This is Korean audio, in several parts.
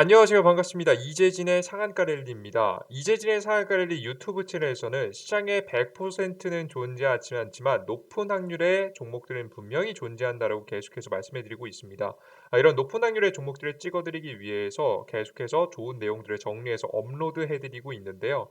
안녕하세요. 반갑습니다. 이재진의 상한가 랠리입니다. 이재진의 상한가 랠리 유튜브 채널에서는 시장의 100%는 존재하지 않지만 높은 확률의 종목들은 분명히 존재한다라고 계속해서 말씀해 드리고 있습니다. 이런 높은 확률의 종목들을 찍어 드리기 위해서 계속해서 좋은 내용들을 정리해서 업로드해 드리고 있는데요.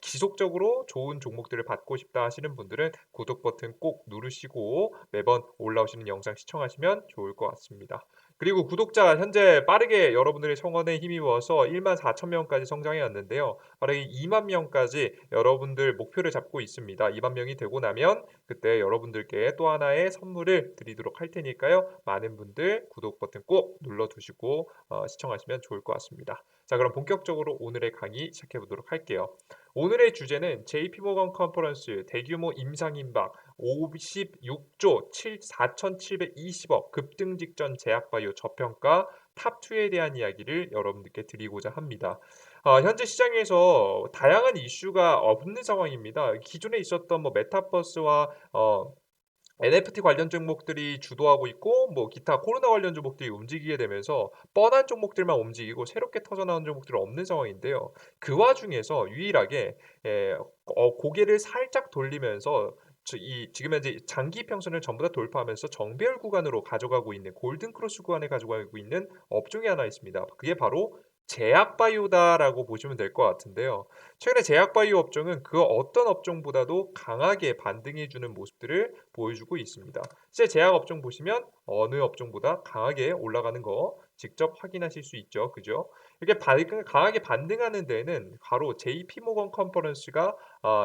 지속적으로 좋은 종목들을 받고 싶다 하시는 분들은 구독 버튼 꼭 누르시고 매번 올라오시는 영상 시청하시면 좋을 것 같습니다. 그리고 구독자 현재 빠르게 여러분들의 성원에 힘입어서 14,000명까지 성장해 왔는데요. 빠르게 2만 명까지 여러분들 목표를 잡고 있습니다. 2만 명이 되고 나면 그때 여러분들께 또 하나의 선물을 드리도록 할 테니까요. 많은 분들 구독 버튼 꼭 눌러두시고 시청하시면 좋을 것 같습니다. 자, 그럼 본격적으로 오늘의 강의 시작해 보도록 할게요. 오늘의 주제는 JP모건 컨퍼런스 대규모 임상임박 56조 4,720억 급등 직전 제약바이오 저평가 탑2에 대한 이야기를 여러분들께 드리고자 합니다. 현재 시장에서 다양한 이슈가 없는 상황입니다. 기존에 있었던 메타버스와 NFT 관련 종목들이 주도하고 있고 기타 코로나 관련 종목들이 움직이게 되면서 뻔한 종목들만 움직이고 새롭게 터져나온 종목들은 없는 상황인데요. 그 와중에서 유일하게 고개를 살짝 돌리면서 지금 현재 장기 평선을 전부 다 돌파하면서 정배열 구간으로 가져가고 있는 골든 크로스 구간에 가져가고 있는 업종이 하나 있습니다. 그게 바로 제약바이오다라고 보시면 될 것 같은데요. 최근에 제약바이오 업종은 그 어떤 업종보다도 강하게 반등해 주는 모습들을 보여주고 있습니다. 실제 제약 업종 보시면 어느 업종보다 강하게 올라가는 거 직접 확인하실 수 있죠. 그죠? 이렇게 강하게 반등하는 데에는 바로 JP모건 컨퍼런스가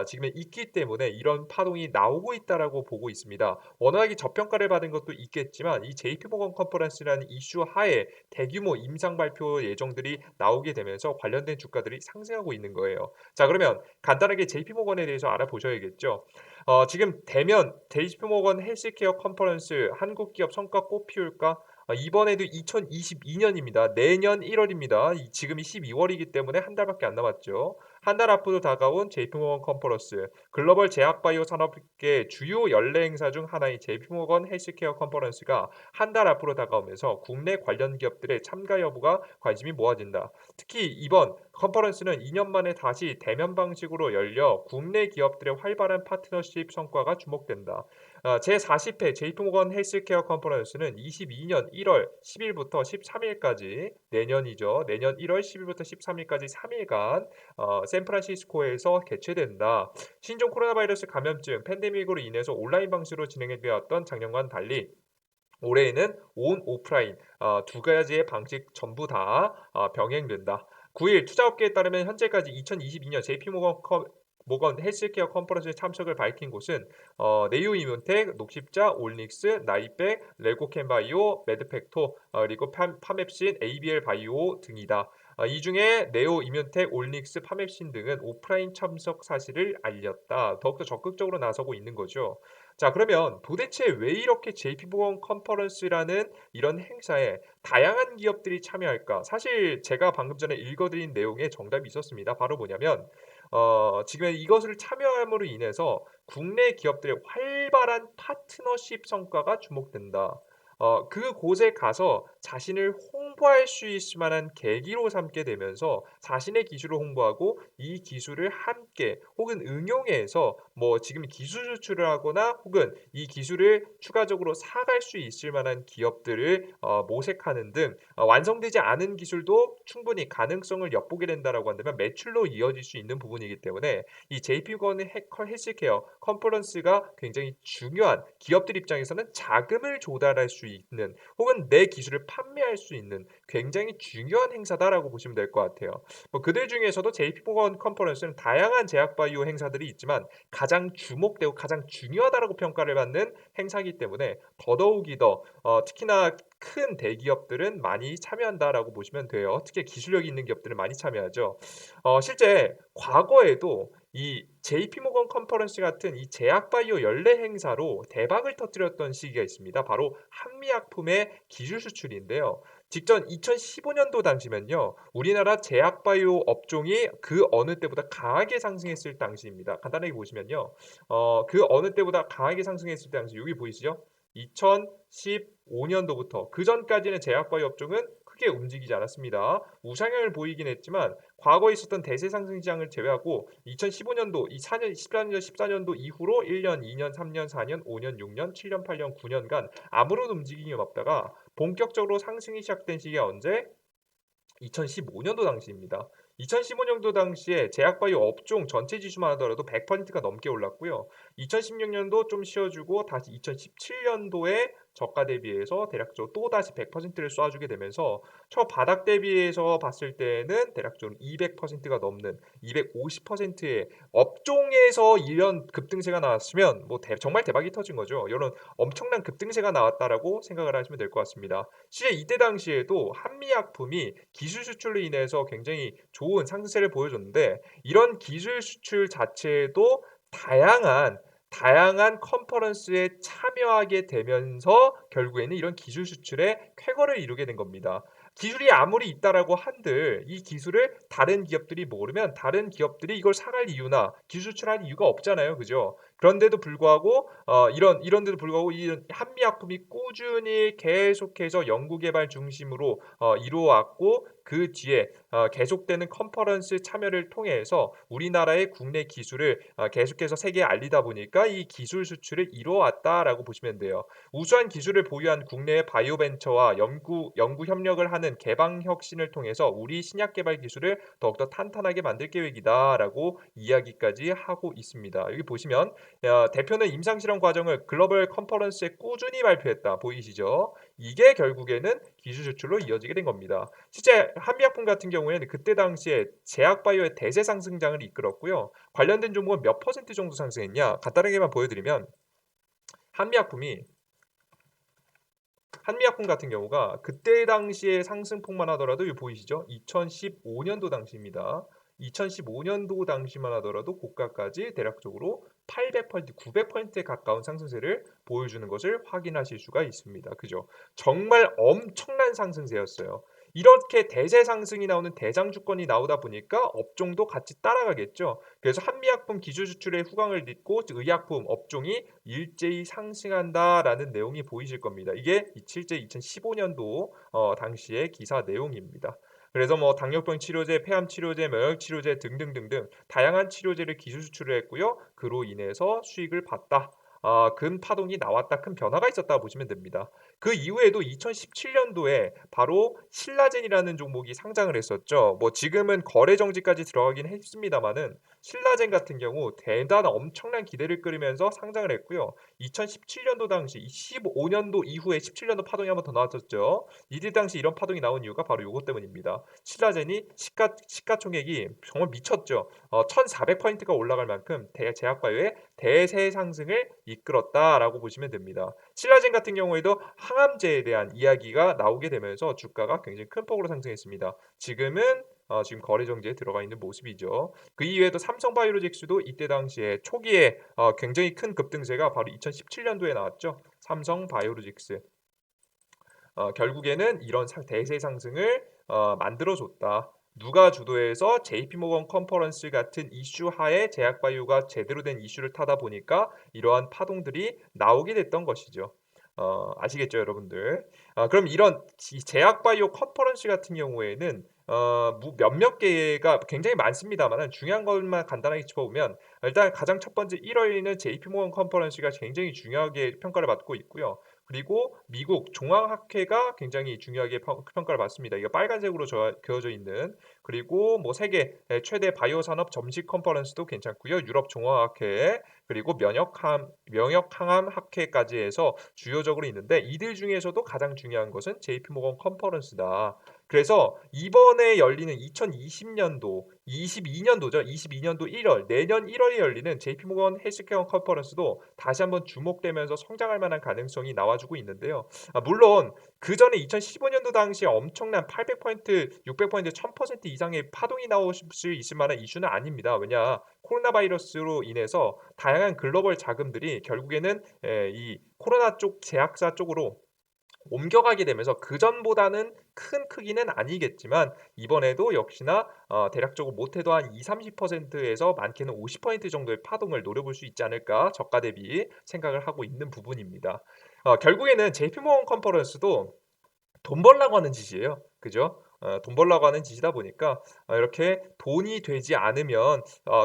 지금 있기 때문에 이런 파동이 나오고 있다라고 보고 있습니다. 워낙에 저평가를 받은 것도 있겠지만 이 JP모건 컨퍼런스라는 이슈 하에 대규모 임상 발표 예정들이 나오게 되면서 관련된 주가들이 상승하고 있는 거예요. 자, 그러면 간단하게 JP모건에 대해서 알아보셔야겠죠. 지금 대면 JP모건 헬스케어 컨퍼런스 한국 기업 성과 꽃피울까? 이번에도 2022년입니다. 내년 1월입니다. 지금이 12월이기 때문에 한 달밖에 안 남았죠. 한 달 앞으로 다가온 JP모건 컨퍼런스, 글로벌 제약바이오 산업계 주요 연례 행사 중 하나인 JP모건 헬스케어 컨퍼런스가 한 달 앞으로 다가오면서 국내 관련 기업들의 참가 여부가 관심이 모아진다. 특히 이번 컨퍼런스는 2년 만에 다시 대면 방식으로 열려 국내 기업들의 활발한 파트너십 성과가 주목된다. 제40회 JP모건 헬스케어 컨퍼런스는 22년 1월 10일부터 13일까지 내년이죠. 내년 1월 10일부터 13일까지 3일간 샌프란시스코에서 개최된다. 신종 코로나 바이러스 감염증 팬데믹으로 인해서 온라인 방식으로 진행되었던 작년과는 달리 올해에는 온 오프라인 두 가지의 방식 전부 다 병행된다. 9일 투자업계에 따르면 현재까지 2022년 JP모건 모건 헬스케어 컨퍼런스에 참석을 밝힌 곳은 네이오이문텍, 녹십자, 올닉스, 나이백, 레고캔바이오, 매드팩토, 그리고 파맵신, ABL 바이오 등이다. 이 중에 네오 이뮨텍, 올닉스, 파맵신 등은 오프라인 참석 사실을 알렸다. 더욱더 적극적으로 나서고 있는 거죠. 자, 그러면 도대체 왜 이렇게 JP모건 컨퍼런스라는 이런 행사에 다양한 기업들이 참여할까? 사실 제가 방금 전에 읽어드린 내용에 정답이 있었습니다. 바로 뭐냐면 지금 이것을 참여함으로 인해서 국내 기업들의 활발한 파트너십 성과가 주목된다. 그곳에 가서 자신을 홍보할 수 있을 만한 계기로 삼게 되면서 자신의 기술을 홍보하고 이 기술을 함께 혹은 응용해서 지금 기술 수출을 하거나 혹은 이 기술을 추가적으로 사갈 수 있을 만한 기업들을 모색하는 등 완성되지 않은 기술도 충분히 가능성을 엿보게 된다라고 한다면 매출로 이어질 수 있는 부분이기 때문에 이 JP건 헬스케어 컨퍼런스가 굉장히 중요한 기업들 입장에서는 자금을 조달할 수 있는 혹은 내 기술을 판매할 수 있는 굉장히 중요한 행사다라고 보시면 될 것 같아요. 그들 중에서도 JP모건 컨퍼런스는 다양한 제약바이오 행사들이 있지만 가장 주목되고 가장 중요하다라고 평가를 받는 행사이기 때문에 더더욱이 더 특히나 큰 대기업들은 많이 참여한다라고 보시면 돼요. 특히 기술력이 있는 기업들은 많이 참여하죠. 실제 과거에도 이 JP모건 컨퍼런스 같은 이 제약바이오 연례 행사로 대박을 터뜨렸던 시기가 있습니다. 바로 한미약품의 기술 수출인데요. 직전 2015년도 당시면요. 우리나라 제약바이오 업종이 그 어느 때보다 강하게 상승했을 당시입니다. 간단하게 보시면요. 그 어느 때보다 강하게 상승했을 당시 여기 보이시죠? 2015년도부터 그전까지는 제약바이오 업종은 크게 움직이지 않았습니다. 우상향을 보이긴 했지만 과거에 있었던 대세 상승 시장을 제외하고 2015년도 이 4년 14년 14년도 이후로 1년, 2년, 3년, 4년, 5년, 6년, 7년, 8년, 9년간 아무런 움직임이 없다가 본격적으로 상승이 시작된 시기가 언제? 2015년도 당시입니다. 2015년도 당시에 제약바이오 업종 전체 지수만 하더라도 100%가 넘게 올랐고요. 2016년도 좀 쉬어주고 다시 2017년도에 저가 대비해서 대략적으로 또다시 100%를 쏴주게 되면서 저 바닥 대비해서 봤을 때는 대략적으로 200%가 넘는 250%의 업종에서 이런 급등세가 나왔으면 뭐 정말 대박이 터진 거죠. 이런 엄청난 급등세가 나왔다라고 생각을 하시면 될 것 같습니다. 실제 이때 당시에도 한미약품이 기술 수출로 인해서 굉장히 좋은 상승세를 보여줬는데 이런 기술 수출 자체도 다양한 컨퍼런스에 참여하게 되면서 결국에는 이런 기술 수출의 쾌거를 이루게 된 겁니다. 기술이 아무리 있다라고 한들 이 기술을 다른 기업들이 모르면 다른 기업들이 이걸 사갈 이유나 기술 수출할 이유가 없잖아요. 그죠? 그런데도 불구하고 이런데도 불구하고 이 한미약품이 꾸준히 계속해서 연구 개발 중심으로 이루어왔고 그 뒤에 계속되는 컨퍼런스 참여를 통해서 우리나라의 국내 기술을 계속해서 세계에 알리다 보니까 이 기술 수출을 이루어왔다라고 보시면 돼요. 우수한 기술을 보유한 국내의 바이오 벤처와 연구 협력을 하는 개방 혁신을 통해서 우리 신약 개발 기술을 더욱더 탄탄하게 만들 계획이다라고 이야기까지 하고 있습니다. 여기 보시면 대표는 임상실험 과정을 글로벌 컨퍼런스에 꾸준히 발표했다. 보이시죠? 이게 결국에는 기술 수출로 이어지게 된 겁니다. 실제 한미약품 같은 경우에는 그때 당시에 제약바이오의 대세 상승장을 이끌었고요. 관련된 종목은 몇 퍼센트 정도 상승했냐? 간단하게만 보여드리면 한미약품이 한미약품 같은 경우가 그때 당시에 상승폭만 하더라도 여기 보이시죠? 2015년도 당시입니다. 2015년도 당시만 하더라도 고가까지 대략적으로 800%, 900%에 가까운 상승세를 보여주는 것을 확인하실 수가 있습니다. 그죠? 정말 엄청난 상승세였어요. 이렇게 대세 상승이 나오는 대장 주권이 나오다 보니까 업종도 같이 따라가겠죠. 그래서 한미약품 기술 수출의 후광을 딛고 의약품 업종이 일제히 상승한다라는 내용이 보이실 겁니다. 이게 실제 2015년도 당시의 기사 내용입니다. 그래서 뭐 당뇨병 치료제, 폐암 치료제, 면역 치료제 등등등등 다양한 치료제를 기술 수출을 했고요. 그로 인해서 수익을 봤다. 큰 파동이 나왔다. 큰 변화가 있었다 보시면 됩니다. 그 이후에도 2017년도에 바로 신라젠이라는 종목이 상장을 했었죠. 뭐 지금은 거래 정지까지 들어가긴 했습니다만은 신라젠 같은 경우 대단한 엄청난 기대를 끌으면서 상장을 했고요. 2017년도 당시 15년도 이후에 17년도 파동이 한번 더 나왔었죠. 이때 당시 이런 파동이 나온 이유가 바로 이것 때문입니다. 신라젠이 시가총액이 정말 미쳤죠. 1,400%가 올라갈 만큼 제약바이오의 대세 상승을 이끌었다라고 보시면 됩니다. 신라젠 같은 경우에도 항암제에 대한 이야기가 나오게 되면서 주가가 굉장히 큰 폭으로 상승했습니다. 지금 거래 정지에 들어가 있는 모습이죠. 그 이외에도 삼성바이오로직스도 이때 당시에 초기에 굉장히 큰 급등세가 바로 2017년도에 나왔죠. 삼성바이오로직스. 결국에는 이런 대세 상승을 만들어줬다. 누가 주도해서 JP모건 컨퍼런스 같은 이슈 하에 제약바이오가 제대로 된 이슈를 타다 보니까 이러한 파동들이 나오게 됐던 것이죠. 아시겠죠, 여러분들? 그럼 이런 제약바이오 컨퍼런스 같은 경우에는 몇몇 개가 굉장히 많습니다만 중요한 것만 간단하게 짚어보면 일단 가장 첫 번째 1월에는 JP모건 컨퍼런스가 굉장히 중요하게 평가를 받고 있고요. 그리고 미국 종합학회가 굉장히 중요하게 평가를 받습니다. 이거 빨간색으로 그어져 있는 그리고 뭐 세계 최대 바이오 산업 점식 컨퍼런스도 괜찮고요. 유럽 종합학회 그리고 면역항암 학회까지 해서 주요적으로 있는데 이들 중에서도 가장 중요한 것은 JP모건 컨퍼런스다. 그래서 이번에 열리는 2020년도, 22년도죠. 22년도 1월, 내년 1월에 열리는 JP모건 헬스케어 컨퍼런스도 다시 한번 주목되면서 성장할 만한 가능성이 나와주고 있는데요. 물론 그 전에 2015년도 당시에 엄청난 800%, 600%, 1000% 이상의 파동이 나올 수 있을 만한 이슈는 아닙니다. 왜냐? 코로나 바이러스로 인해서 다양한 글로벌 자금들이 결국에는 이 코로나 쪽 제약사 쪽으로 옮겨가게 되면서 그전보다는 큰 크기는 아니겠지만 이번에도 역시나 대략적으로 못해도 한 20-30%에서 많게는 50% 정도의 파동을 노려볼 수 있지 않을까 저가 대비 생각을 하고 있는 부분입니다. 결국에는 JP모건 컨퍼런스도 돈 벌라고 하는 짓이에요. 그죠? 돈 벌라고 하는 짓이다 보니까 이렇게 돈이 되지 않으면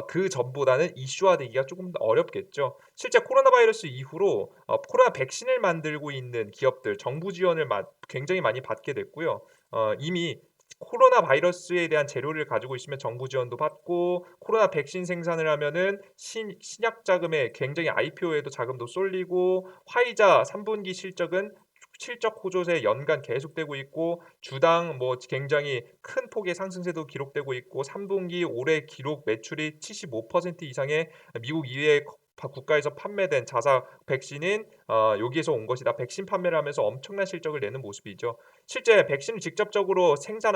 그전보다는 이슈화되기가 조금 더 어렵겠죠. 실제 코로나 바이러스 이후로 코로나 백신을 만들고 있는 기업들 정부 지원을 굉장히 많이 받게 됐고요. 이미 코로나 바이러스에 대한 재료를 가지고 있으면 정부 지원도 받고 코로나 백신 생산을 하면은 신약 자금에 굉장히 IPO에도 자금도 쏠리고 화이자 3분기 실적은 실적 호조세 연간 계속되고 있고 주당 뭐 굉장히 큰 폭의 상승세도 기록되고 있고 3분기 올해 기록 매출이 75% 이상의 미국 이외의 국가에서 판매된 자사 백신인 여기에서 온 것이다. 백신 판매를 하면서 엄청난 실적을 내는 모습이죠. 실제 백신을 직접적으로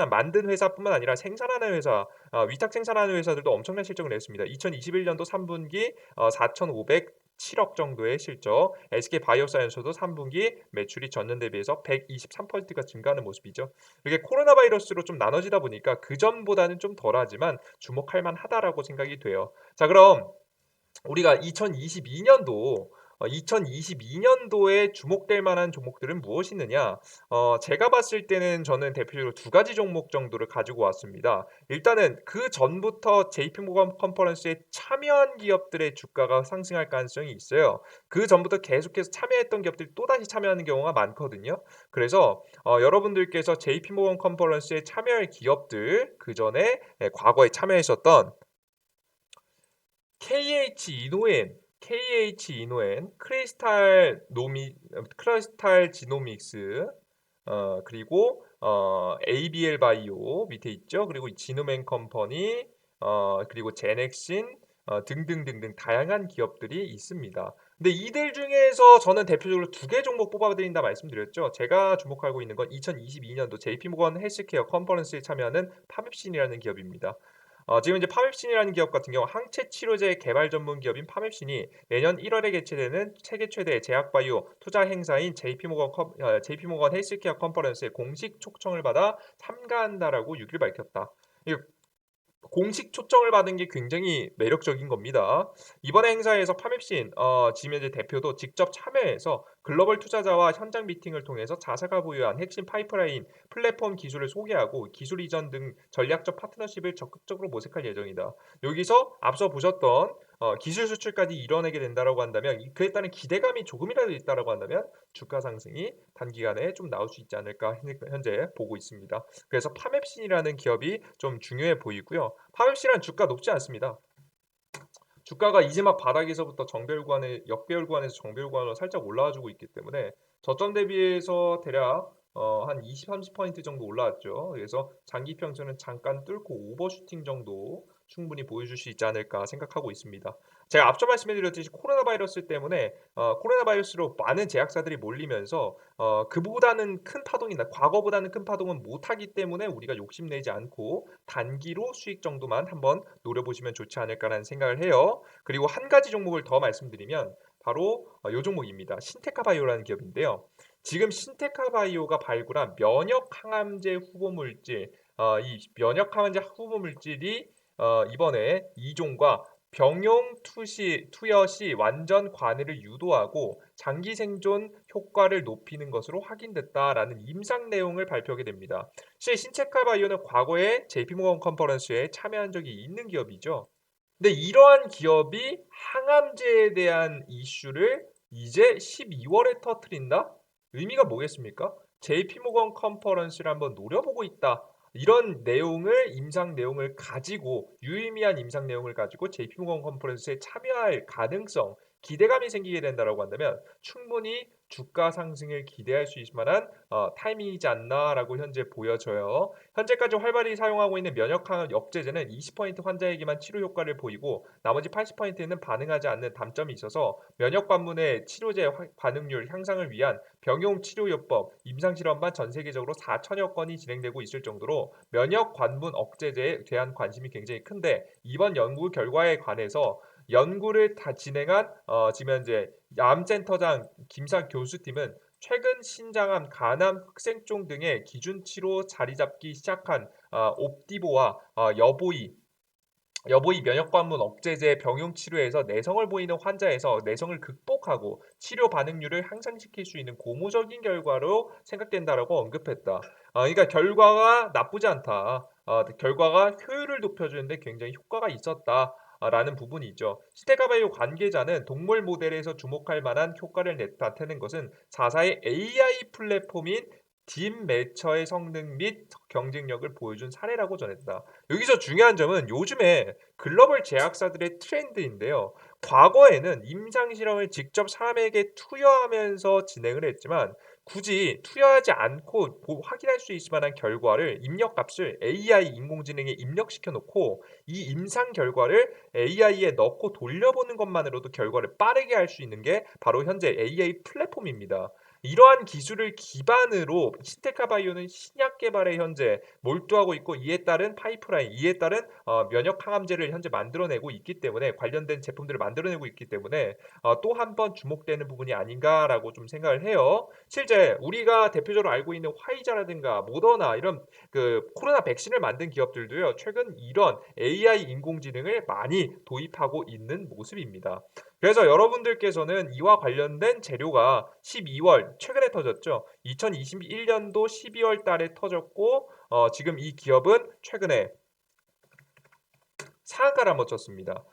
만든 회사뿐만 아니라 생산하는 회사, 위탁 생산하는 회사들도 엄청난 실적을 냈습니다. 2021년도 3분기 4,507억 정도의 실적, SK바이오사이언스도 3분기 매출이 전년 대비해서 123%가 증가하는 모습이죠. 이게 코로나 바이러스로 좀 나눠지다 보니까 그전보다는 좀 덜하지만 주목할 만하다라고 생각이 돼요. 자, 그럼 우리가 2022년도에 주목될 만한 종목들은 무엇이 있느냐? 제가 봤을 때는 저는 대표적으로 두 가지 종목 정도를 가지고 왔습니다. 일단은 그 전부터 JP모건 컨퍼런스에 참여한 기업들의 주가가 상승할 가능성이 있어요. 그 전부터 계속해서 참여했던 기업들이 또다시 참여하는 경우가 많거든요. 그래서 여러분들께서 JP모건 컨퍼런스에 참여할 기업들 그 전에 과거에 참여했었던 KH 이노엔, 크리스탈 지노믹스, 그리고 ABL 바이오 밑에 있죠. 그리고 지노맨 컴퍼니, 그리고 제넥신 등등등등 다양한 기업들이 있습니다. 근데 이들 중에서 저는 대표적으로 두 개 종목 뽑아드린다 말씀드렸죠. 제가 주목하고 있는 건 2022년도 JP모건 헬스케어 컨퍼런스에 참여하는 파맵신이라는 기업입니다. 지금 이제 파맵신이라는 기업 같은 경우 항체 치료제 개발 전문 기업인 파맵신이 내년 1월에 개최되는 세계 최대 제약바이오 투자 행사인 JP모건 헬스케어 컨퍼런스에 공식 초청을 받아 참가한다라고 6일 밝혔다. 이 공식 초청을 받은 게 굉장히 매력적인 겁니다. 이번 행사에서 파맵신 지금 현재 대표도 직접 참여해서 글로벌 투자자와 현장 미팅을 통해서 자사가 보유한 핵심 파이프라인 플랫폼 기술을 소개하고 기술 이전 등 전략적 파트너십을 적극적으로 모색할 예정이다. 여기서 앞서 보셨던 기술 수출까지 이뤄내게 된다라고 한다면 그에 따른 기대감이 조금이라도 있다라고 한다면 주가 상승이 단기간에 좀 나올 수 있지 않을까 현재 보고 있습니다. 그래서 파맵신이라는 기업이 좀 중요해 보이고요. 파맵신은 주가 높지 않습니다. 주가가 이제 막 바닥에서부터 역배열 구간에서 정배열 구간으로 살짝 올라와주고 있기 때문에 저점 대비해서 대략 한 20, 30% 정도 올라왔죠. 그래서 장기 평선은 잠깐 뚫고 오버슈팅 정도 충분히 보여줄 수 있지 않을까 생각하고 있습니다. 제가 앞서 말씀드렸듯이 코로나 바이러스 때문에 코로나 바이러스로 많은 제약사들이 몰리면서 그보다는 큰 파동이나 과거보다는 큰 파동은 못하기 때문에 우리가 욕심내지 않고 단기로 수익 정도만 한번 노려보시면 좋지 않을까라는 생각을 해요. 그리고 한 가지 종목을 더 말씀드리면 바로 이 종목입니다. 신테카바이오라는 기업인데요. 지금 신테카바이오가 발굴한 면역 항암제 후보 물질, 이 면역 항암제 후보 물질이 이번에 이종과 병용 투여 시 완전 관해를 유도하고 장기 생존 효과를 높이는 것으로 확인됐다라는 임상 내용을 발표하게 됩니다. 실제 신체카바이오는 과거에 JP모건 컨퍼런스에 참여한 적이 있는 기업이죠. 근데 이러한 기업이 항암제에 대한 이슈를 이제 12월에 터뜨린다? 의미가 뭐겠습니까? JP모건 컨퍼런스를 한번 노려보고 있다. 이런 임상 내용을 가지고 유의미한 임상 내용을 가지고 JP모건 컨퍼런스에 참여할 가능성, 기대감이 생기게 된다라고 한다면 충분히 주가 상승을 기대할 수 있을 만한 타이밍이지 않나라고 현재 보여져요. 현재까지 활발히 사용하고 있는 면역항 억제제는 20% 환자에게만 치료 효과를 보이고 나머지 80%는 반응하지 않는 단점이 있어서 면역 관문의 치료제 반응률 향상을 위한 병용 치료요법 임상실험만 전 세계적으로 4천여 건이 진행되고 있을 정도로 면역 관문 억제제에 대한 관심이 굉장히 큰데 이번 연구 결과에 관해서 연구를 다 진행한 지금 현재 암센터장 김상 교수팀은 최근 신장암, 간암, 흑생종 등의 기준치로 자리 잡기 시작한 옵디보와 여보이 여보이 면역관문 억제제 병용 치료에서 내성을 보이는 환자에서 내성을 극복하고 치료 반응률을 향상시킬 수 있는 고무적인 결과로 생각된다라고 언급했다. 그러니까 결과가 나쁘지 않다. 결과가 효율을 높여주는데 굉장히 효과가 있었다. 라는 부분이 있죠. 시테가바이오 관계자는 동물 모델에서 주목할 만한 효과를 나타내는 것은 4사의 AI 플랫폼인 딥매처의 성능 및 경쟁력을 보여준 사례라고 전했다. 여기서 중요한 점은 요즘에 글로벌 제약사들의 트렌드인데요. 과거에는 임상 실험을 직접 사람에게 투여하면서 진행을 했지만 굳이 투여하지 않고 확인할 수 있을 만한 결과를 입력값을 AI 인공지능에 입력시켜 놓고 이 임상 결과를 AI에 넣고 돌려보는 것만으로도 결과를 빠르게 할 수 있는 게 바로 현재 AI 플랫폼입니다. 이러한 기술을 기반으로 신테카바이오는 신약 개발에 현재 몰두하고 있고 이에 따른 파이프라인, 이에 따른 면역 항암제를 현재 만들어내고 있기 때문에 관련된 제품들을 만들어내고 있기 때문에 또 한 번 주목되는 부분이 아닌가라고 좀 생각을 해요. 실제 우리가 대표적으로 알고 있는 화이자라든가 모더나 이런 그 코로나 백신을 만든 기업들도요. 최근 이런 AI 인공지능을 많이 도입하고 있는 모습입니다. 그래서 여러분들께서는 이와 관련된 재료가 12월 최근에 터졌죠. 2021년도 12월 달에 터졌고 지금 이 기업은 최근에 상한가를 한번 쳤습니다.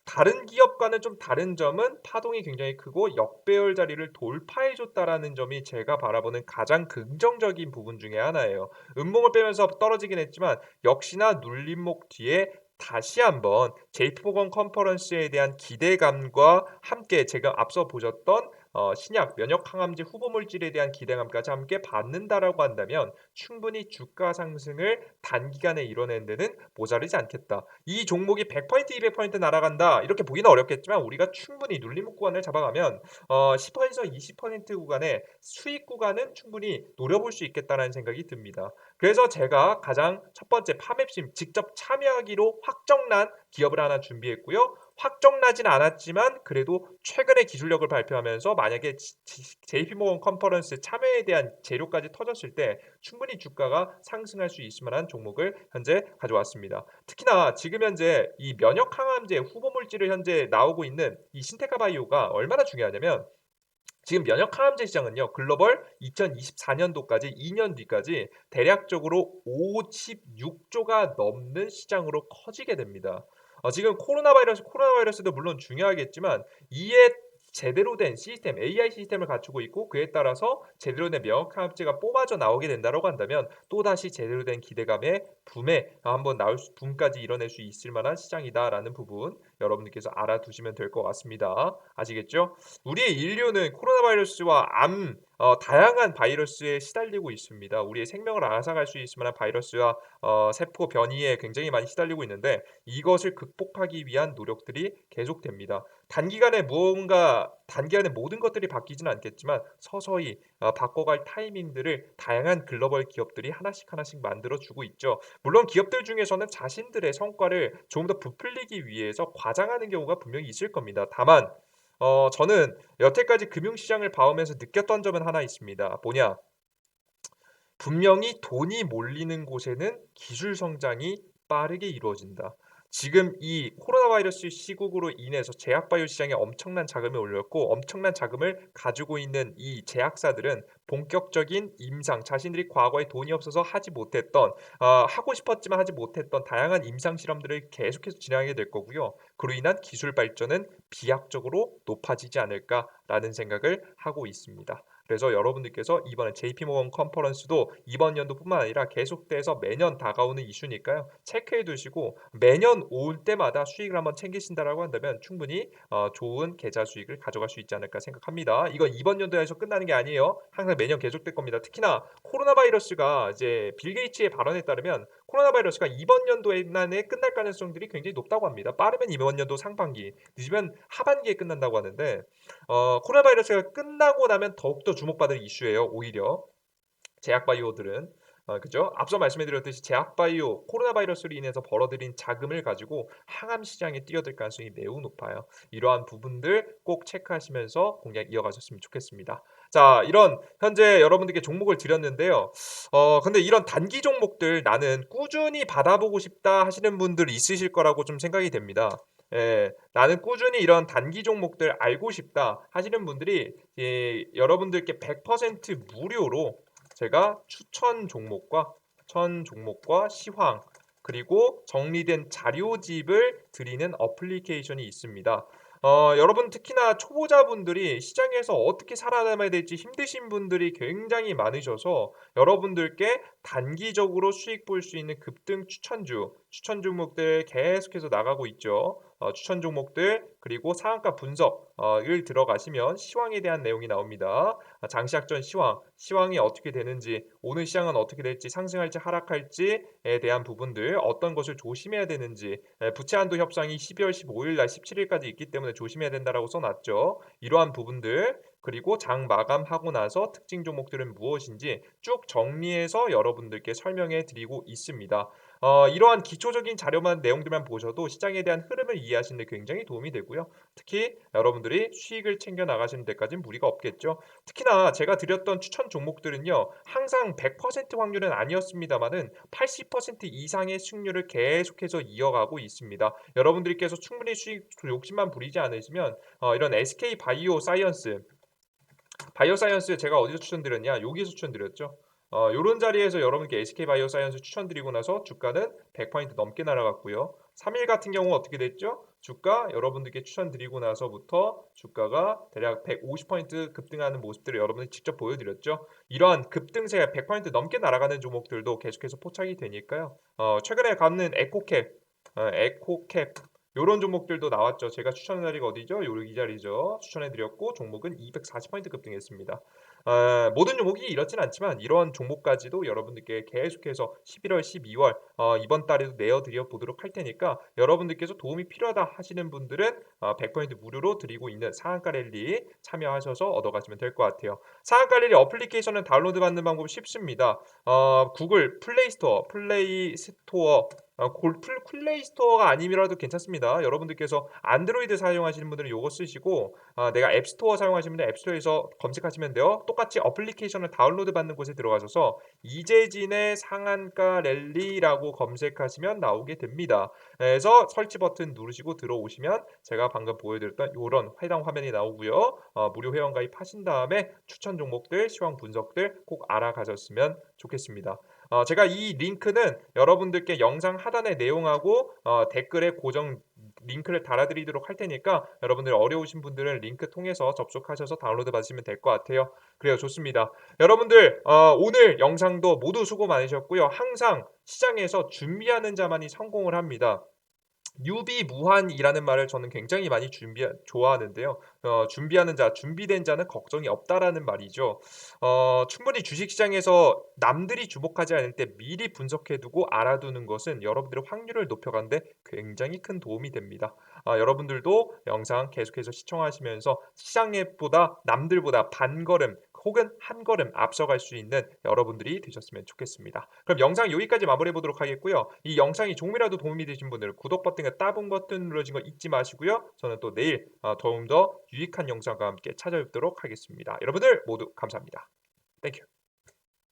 다른 기업과는 좀 다른 점은 파동이 굉장히 크고 역배열 자리를 돌파해 줬다라는 점이 제가 바라보는 가장 긍정적인 부분 중에 하나예요. 음봉을 빼면서 떨어지긴 했지만 역시나 눌림목 뒤에 다시 한번 JP모건 컨퍼런스에 대한 기대감과 함께 제가 앞서 보셨던 신약 면역 항암제 후보 물질에 대한 기대감까지 함께 받는다라고 한다면 충분히 주가 상승을 단기간에 이뤄낸 데는 모자르지 않겠다. 이 종목이 100% 200% 날아간다 이렇게 보기는 어렵겠지만 우리가 충분히 눌림목 구간을 잡아가면 10%에서 20% 구간의 수익 구간은 충분히 노려볼 수 있겠다는 생각이 듭니다. 그래서 제가 가장 첫 번째 파맵심 직접 참여하기로 확정난 기업을 하나 준비했고요. 확정나진 않았지만 그래도 최근에 기술력을 발표하면서 만약에 JP모건 컨퍼런스 참여에 대한 재료까지 터졌을 때 충분히 주가가 상승할 수 있을 만한 종목을 현재 가져왔습니다. 특히나 지금 현재 이 면역 항암제 후보 물질을 현재 나오고 있는 이 신테카 바이오가 얼마나 중요하냐면 지금 면역 항암제 시장은요. 글로벌 2024년도까지 2년 뒤까지 대략적으로 56조가 넘는 시장으로 커지게 됩니다. 지금 코로나 바이러스도 물론 중요하겠지만 이에 제대로 된 시스템, AI 시스템을 갖추고 있고 그에 따라서 제대로 된 면역 항암제가 뽑아져 나오게 된다라고 한다면 또다시 제대로 된 기대감에 붐에 한번 나올 붐까지 이뤄낼 수 있을 만한 시장이다라는 부분 여러분들께서 알아두시면 될 것 같습니다. 아시겠죠? 우리 인류는 코로나 바이러스와 다양한 바이러스에 시달리고 있습니다. 우리의 생명을 앗아갈 수 있을 만한 바이러스와 세포 변이에 굉장히 많이 시달리고 있는데 이것을 극복하기 위한 노력들이 계속됩니다. 단기간에 모든 것들이 바뀌지는 않겠지만 서서히 바꿔갈 타이밍들을 다양한 글로벌 기업들이 하나씩 하나씩 만들어주고 있죠. 물론 기업들 중에서는 자신들의 성과를 조금 더 부풀리기 위해서 과장하는 경우가 분명히 있을 겁니다. 다만 저는 여태까지 금융시장을 봐오면서 느꼈던 점은 하나 있습니다. 뭐냐? 분명히 돈이 몰리는 곳에는 기술 성장이 빠르게 이루어진다. 지금 이 코로나 바이러스 시국으로 인해서 제약바이오 시장에 엄청난 자금이 올렸고 엄청난 자금을 가지고 있는 이 제약사들은 본격적인 임상, 자신들이 과거에 돈이 없어서 하지 못했던 하고 싶었지만 하지 못했던 다양한 임상 실험들을 계속해서 진행하게 될 거고요. 그로 인한 기술 발전은 비약적으로 높아지지 않을까라는 생각을 하고 있습니다. 그래서 여러분들께서 이번에 JP모건 컨퍼런스도 이번 연도뿐만 아니라 계속돼서 매년 다가오는 이슈니까요. 체크해 두시고 매년 올 때마다 수익을 한번 챙기신다라고 한다면 충분히 좋은 계좌 수익을 가져갈 수 있지 않을까 생각합니다. 이건 이번 연도에서 끝나는 게 아니에요. 항상 매년 계속될 겁니다. 특히나 코로나 바이러스가 이제 빌 게이츠의 발언에 따르면 코로나 바이러스가 이번 연도 안에 끝날 가능성들이 굉장히 높다고 합니다. 빠르면 이번 연도 상반기, 늦으면 하반기에 끝난다고 하는데 코로나 바이러스가 끝나고 나면 더욱더 주목받을 이슈예요. 오히려 제약바이오들은 그죠? 앞서 말씀해 드렸듯이 제약바이오 코로나 바이러스로 인해서 벌어들인 자금을 가지고 항암 시장에 뛰어들 가능성이 매우 높아요. 이러한 부분들 꼭 체크하시면서 공략 이어가셨으면 좋겠습니다. 자, 이런 현재 여러분들께 종목을 드렸는데요. 근데 이런 단기 종목들 '나는 꾸준히 받아보고 싶다.' 하시는 분들 있으실 거라고 좀 생각이 됩니다. 예. '나는 꾸준히 이런 단기 종목들 알고 싶다.' 하시는 분들이 여러분들께 100% 무료로 제가 추천 종목과 시황 그리고 정리된 자료집을 드리는 어플리케이션이 있습니다. 여러분 특히나 초보자분들이 시장에서 어떻게 살아남아야 될지 힘드신 분들이 굉장히 많으셔서 여러분들께 단기적으로 수익 볼 수 있는 급등 추천 종목들 계속해서 나가고 있죠. 추천 종목들 그리고 상한가 분석을 들어가시면 시황에 대한 내용이 나옵니다. 장시작전 시황이 어떻게 되는지, 오늘 시장은 어떻게 될지, 상승할지 하락할지에 대한 부분들, 어떤 것을 조심해야 되는지, 부채 한도 협상이 12월 15일 날 17일까지 있기 때문에 조심해야 된다라고 써놨죠. 이러한 부분들 그리고 장 마감하고 나서 특징 종목들은 무엇인지 쭉 정리해서 여러분들께 설명해 드리고 있습니다. 이러한 기초적인 자료만 내용들만 보셔도 시장에 대한 흐름을 이해하시는 데 굉장히 도움이 되고요. 특히 여러분들이 수익을 챙겨 나가시는 데까지는 무리가 없겠죠. 특히나 제가 드렸던 추천 종목들은요. 항상 100% 확률은 아니었습니다마는 80% 이상의 수익률을 계속해서 이어가고 있습니다. 여러분들께서 충분히 수익 욕심만 부리지 않으시면 이런 SK 바이오사이언스 제가 어디서 추천드렸냐? 여기서 추천드렸죠. 요런 자리에서 여러분께 SK바이오사이언스 추천드리고 나서 주가는 100% 넘게 날아갔고요. 3일 같은 경우 어떻게 됐죠? 주가 여러분들께 추천드리고 나서부터 주가가 대략 150% 급등하는 모습들을 여러분이 직접 보여드렸죠. 이러한 급등세 100% 넘게 날아가는 종목들도 계속해서 포착이 되니까요. 최근에 갖는 에코캡 요런 종목들도 나왔죠. 제가 추천한 자리가 어디죠? 요 이 자리죠. 추천해 드렸고 종목은 240% 급등했습니다. 모든 종목이 이렇진 않지만 이러한 종목까지도 여러분들께 계속해서 11월, 12월 이번 달에도 내어 드려 보도록 할 테니까 여러분들께서 도움이 필요하다 하시는 분들은 100% 무료로 드리고 있는 상한가 랠리 참여하셔서 얻어가시면 될 것 같아요. 상한가 랠리 어플리케이션은 다운로드 받는 방법이 쉽습니다. 구글 플레이스토어 플레이스토어가 아니라도 괜찮습니다. 여러분들께서 안드로이드 사용하시는 분들은 요거 쓰시고 내가 앱스토어 사용하시는 분들은 앱스토어에서 검색하시면 돼요. 똑같이 어플리케이션을 다운로드 받는 곳에 들어가셔서 이재진의 상한가 랠리라고 검색하시면 나오게 됩니다. 그래서 설치 버튼 누르시고 들어오시면 제가 방금 보여드렸던 요런 해당 화면이 나오고요. 무료 회원 가입하신 다음에 추천 종목들, 시황 분석들 꼭 알아가셨으면 좋겠습니다. 제가 이 링크는 여러분들께 영상 하단의 내용하고 댓글에 고정 링크를 달아드리도록 할 테니까 여러분들 어려우신 분들은 링크 통해서 접속하셔서 다운로드 받으시면 될 것 같아요. 그래요, 좋습니다. 여러분들 오늘 영상도 모두 수고 많으셨고요. 항상 시장에서 준비하는 자만이 성공을 합니다. 유비무환이라는 말을 저는 굉장히 많이 좋아하는데요. 준비하는 자, 준비된 자는 걱정이 없다라는 말이죠. 충분히 주식시장에서 남들이 주목하지 않을 때 미리 분석해두고 알아두는 것은 여러분들의 확률을 높여가는데 굉장히 큰 도움이 됩니다. 여러분들도 영상 계속해서 시청하시면서 시장보다 남들보다 반걸음 혹은 한 걸음 앞서갈 수 있는 여러분들이 되셨으면 좋겠습니다. 그럼 영상 여기까지 마무리해 보도록 하겠고요. 이 영상이 조금이라도 도움이 되신 분들은 구독 버튼과 따봉 버튼 눌러진 거 잊지 마시고요. 저는 또 내일 더욱 더 유익한 영상과 함께 찾아뵙도록 하겠습니다. 여러분들 모두 감사합니다. 땡큐.